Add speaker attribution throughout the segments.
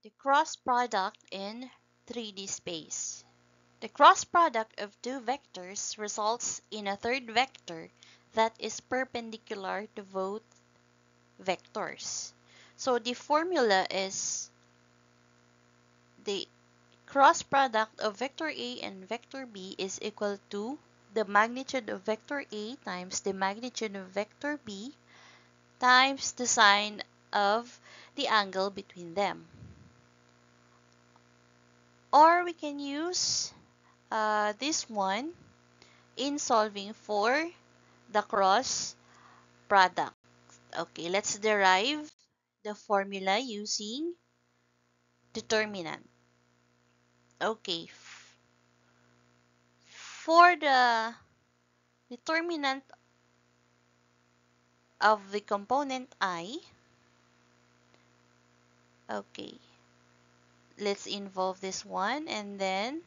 Speaker 1: The cross product in 3D space. The cross product of two vectors results in a third vector that is perpendicular to both vectors. So the formula is the cross product of vector A and vector B is equal to the magnitude of vector A times the magnitude of vector B times the sine of the angle between them. Or we can use this one in solving for the cross product. Okay, let's derive the formula using determinant. Okay, for the determinant of the component I, okay, let's involve this one and then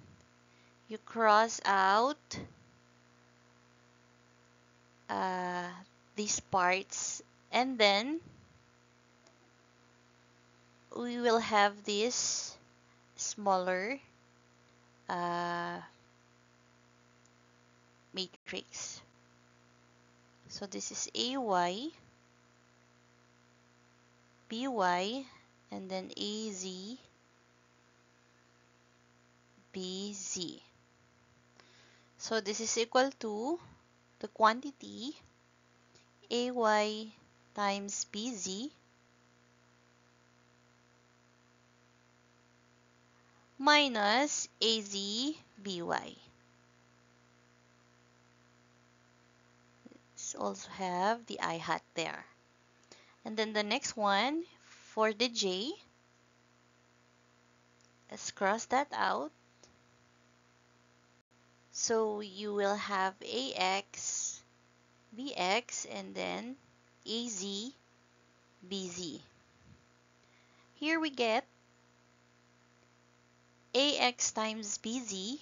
Speaker 1: you cross out uh, these parts and then we will have this smaller uh, matrix. So this is AY, BY, and then AZ, BZ. So this is equal to the quantity AY times BZ minus AZ, BY. Let's also have the I hat there. And then the next one, for the J, let's cross that out. So you will have AX, BX, and then AZ, BZ. Here we get AX times BZ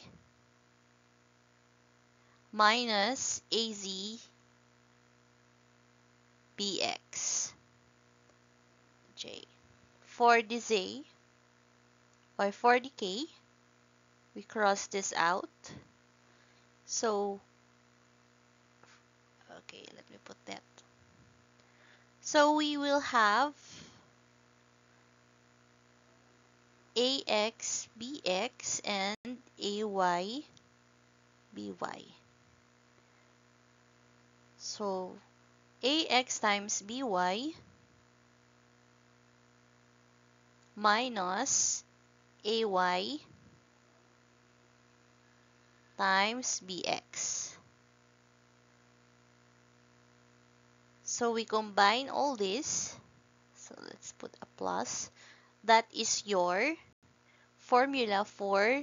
Speaker 1: minus AZ, BX. J. For the Z, or for the K, we cross this out. So, okay, let me put that. So we will have AX, BX, and AY, BY. So, AX times BY minus AY times BX. So we combine all this. So let's put a plus. That is your formula for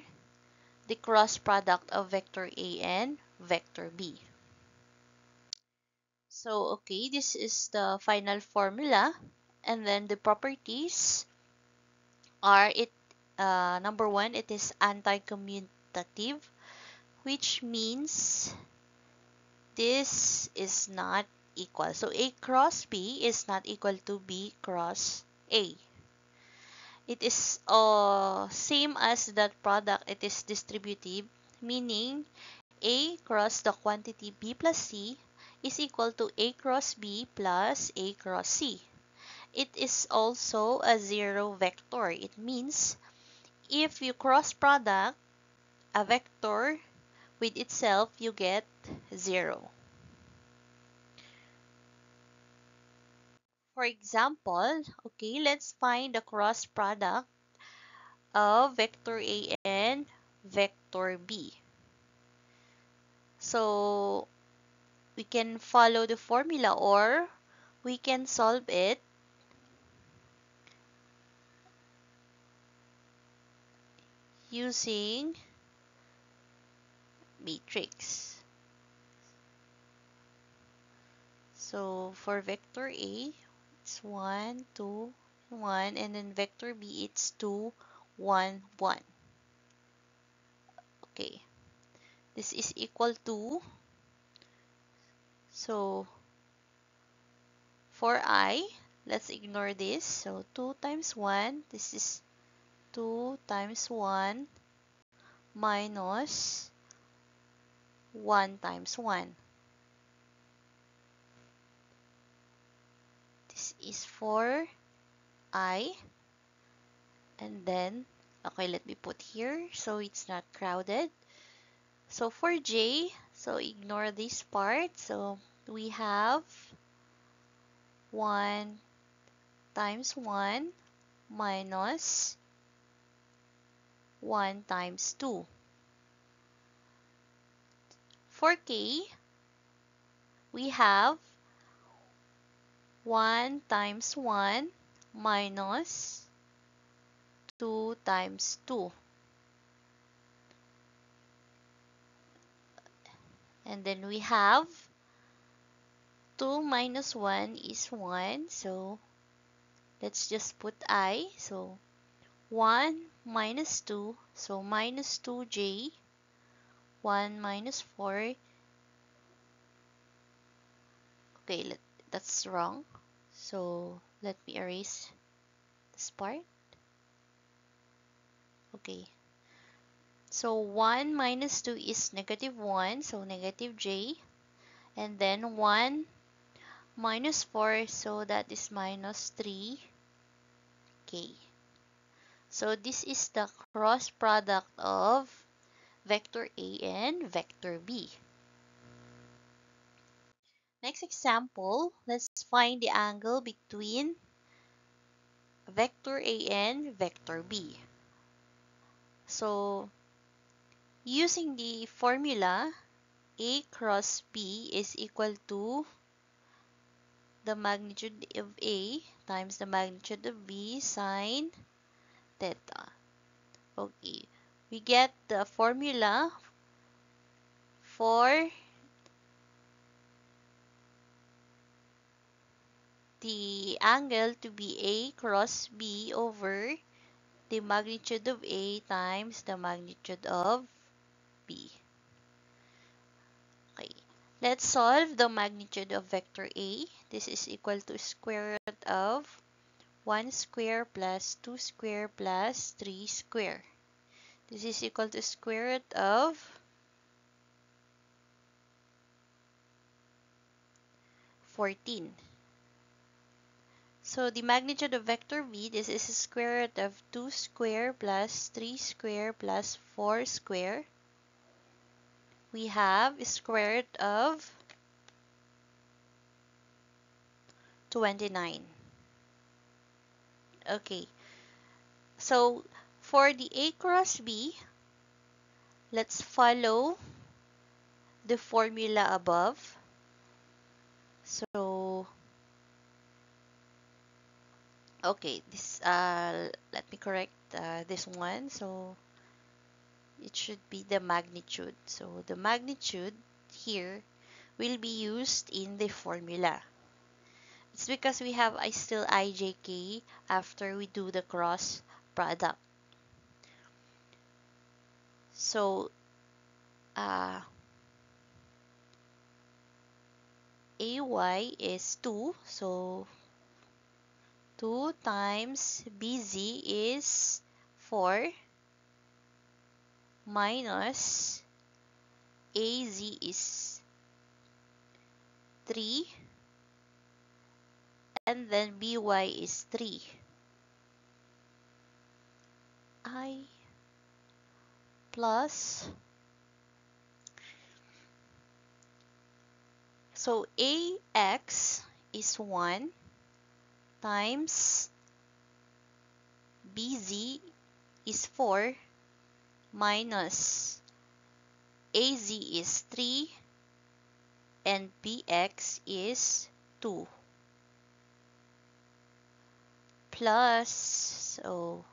Speaker 1: the cross product of vector A and vector B. So, okay, this is the final formula. And then the properties are number one, it is anti-commutative, which means this is not equal. So A cross B is not equal to B cross A. It is same as that product. It is distributive, meaning A cross the quantity B plus C is equal to A cross B plus A cross C. It is also a zero vector. It means if you cross product a vector with itself, you get 0. For example, okay, let's find the cross product of vector A and vector B. So, we can follow the formula or we can solve it using matrix. So, for vector A, it's 1, 2, 1, and then vector B, it's 2, 1, 1. Okay, this is equal to, so for I, let's ignore this. So 2 times 1, this is 2 times 1 minus 1 times 1. This is for I. And then, okay, let me put here so it's not crowded. So for j, so ignore this part. So we have 1 times 1 minus 1 times 2. For k, we have 1 times 1 minus 2 times 2. And then we have 2 minus 1 is 1. So let's just put I. So 1 minus 2. So minus 2j. 1 minus 4. Okay, that's wrong. So let me erase this part. Okay. So 1 minus 2 is negative 1. So negative j. And then 1 minus 4. So that is minus 3k. So this is the cross product of vector A and vector B. Next example, let's find the angle between vector A and vector B. So using the formula, A cross B is equal to the magnitude of A times the magnitude of B sine theta. Okay, we get the formula for the angle to be A cross B over the magnitude of A times the magnitude of B. Okay, let's solve the magnitude of vector A. This is equal to square root of 1 square plus 2 square plus 3 square. This is equal to square root of 14. So the magnitude of vector B, this is square root of 2 square plus 3 square plus 4 square. We have square root of 29. Okay, so for the A cross B, let's follow the formula above. So, okay, this let me correct this one. So it should be the magnitude. So the magnitude here will be used in the formula. It's because we have still ijk after we do the cross product. So ay is 2. So 2 times bz is 4 minus az is 3 and then by is 3. I plus, so ax is 1 times bz is 4 minus az is 3 and bx is 2 plus, so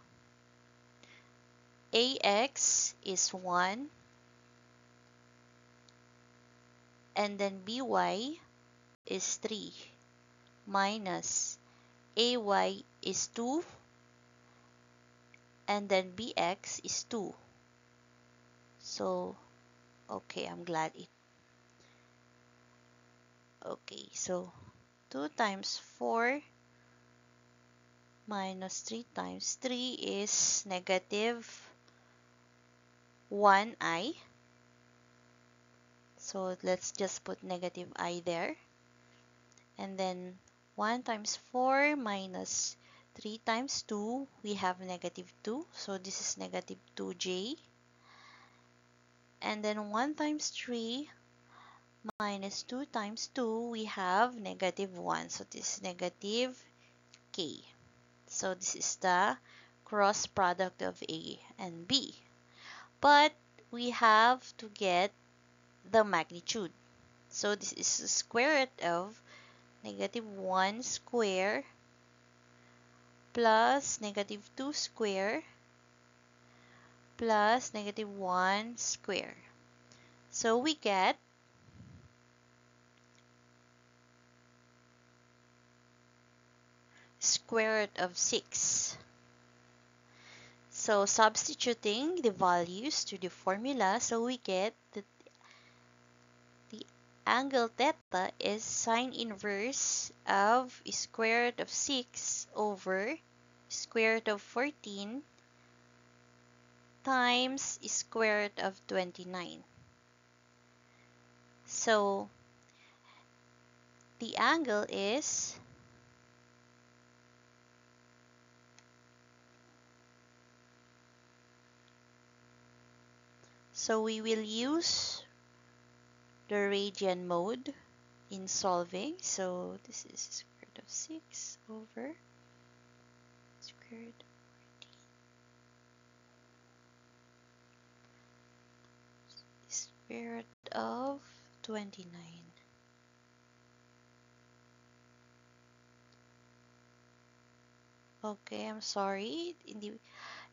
Speaker 1: ax is 1 and then by is 3 minus ay is 2 and then bx is 2. So, okay, I'm glad it. Okay, so 2 times 4 minus 3 times 3 is negative 1i. So let's just put negative I there. And then 1 times 4 minus 3 times 2, we have negative 2. So this is negative 2j. And then 1 times 3 minus 2 times 2, we have negative 1. So this is negative k. So this is the cross product of A and B. But we have to get the magnitude. So this is the square root of negative 1 square plus negative 2 square plus negative 1 square. So we get square root of 6. So substituting the values to the formula, so we get that the angle theta is sine inverse of square root of 6 over square root of 14 times square root of 29. So the angle is so we will use the radian mode in solving. So this is square root of 6 over square root of 14 square root of 29. Okay, I'm sorry.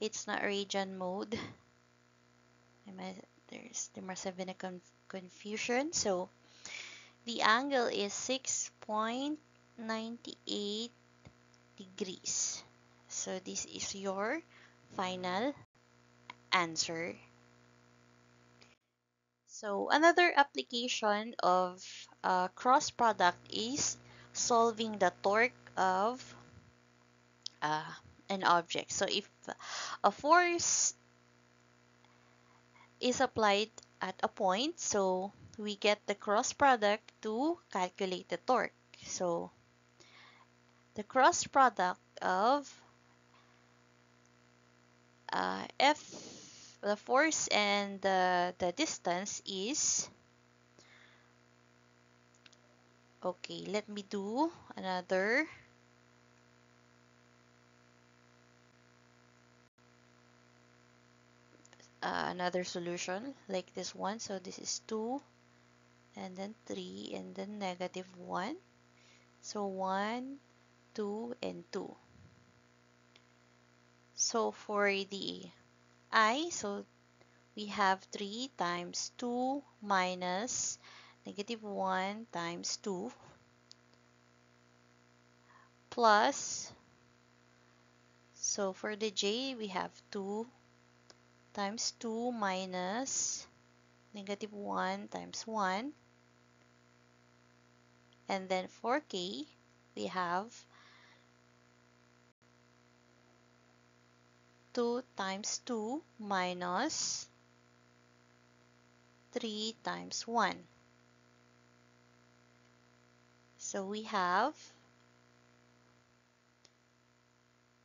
Speaker 1: It's not radian mode. There must have been a confusion. So the angle is 6.98 degrees. So this is your final answer. So another application of cross product is solving the torque of an object. So if a force is applied at a point, so we get the cross product to calculate the torque. So the cross product of F, the force and the distance is, okay, let me do another solution like this one. So this is 2 and then 3 and then negative 1. So 1, 2, and 2. So for the I, so we have 3 times 2 minus negative 1 times 2 plus, so for the j, we have 2 times 2 minus negative 1 times 1. And then for k, we have 2 times 2 minus 3 times 1. So we have,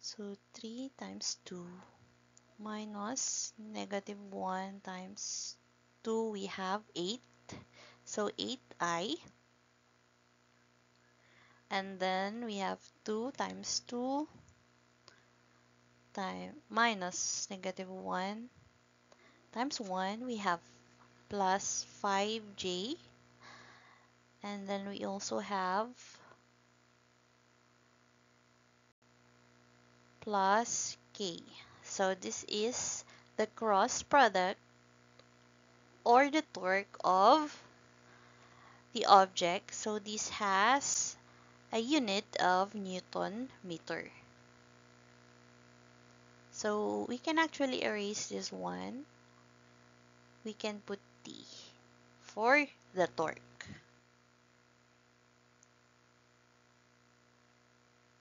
Speaker 1: so 3 times 2 minus negative 1 times 2, we have 8. So 8i. And then we have 2 times 2 minus negative 1 times 1, we have plus 5j. And then we also have plus k. So this is the cross product or the torque of the object. So this has a unit of Newton meter. So we can actually erase this one. We can put T for the torque.